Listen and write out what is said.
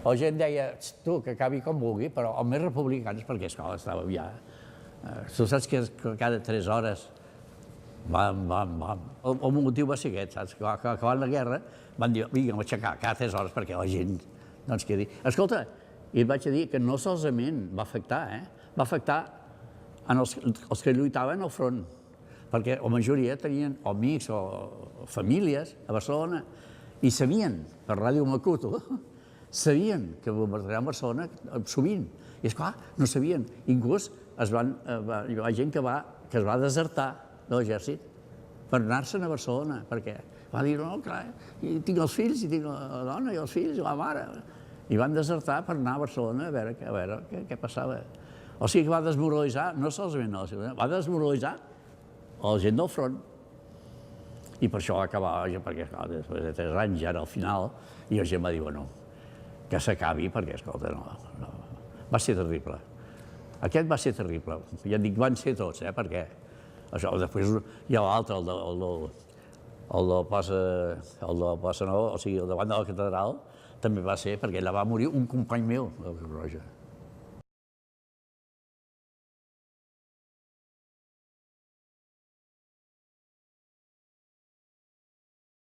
la gent deia, tu, que acabi com vulgui, però els més republicans, perquè escola estàvem ja... Tu saps que cada 3 hores vam. El motiu va ser aquest, saps? Acabant la guerra van dir, vinga, aixecar cada 3 hores perquè la gent doncs quedi... Escolta, i et vaig a dir que no solament va afectar, va afectar els que lluitaven al front, perquè la majoria tenien o amics o famílies a Barcelona i sabien, per ràdio Macuto, sabien que bombardejaven Barcelona sovint. I esclar, no sabien. Inclús hi ha gent que es va desertar de l'exèrcit per anar-se'n a Barcelona, perquè va dir, no, clar, tinc els fills, i tinc la dona i els fills i la mare. I van desertar per anar a Barcelona a veure què passava. O sigui que va desmoralitzar, no solament a la ciutat, va desmoralitzar la gent del front. I per això va acabar, perquè després de 3 anys, ja era al final, i la gent va dir, bueno, que s'acabi, perquè, escolta, no. Va ser terrible. Aquest va ser terrible. Ja et dic, van ser tots, perquè això, després hi ha l'altre, el del Plaça Nova, o sigui, davant de la catedral, també va ser, perquè allà va morir un company meu, del Creu Roja.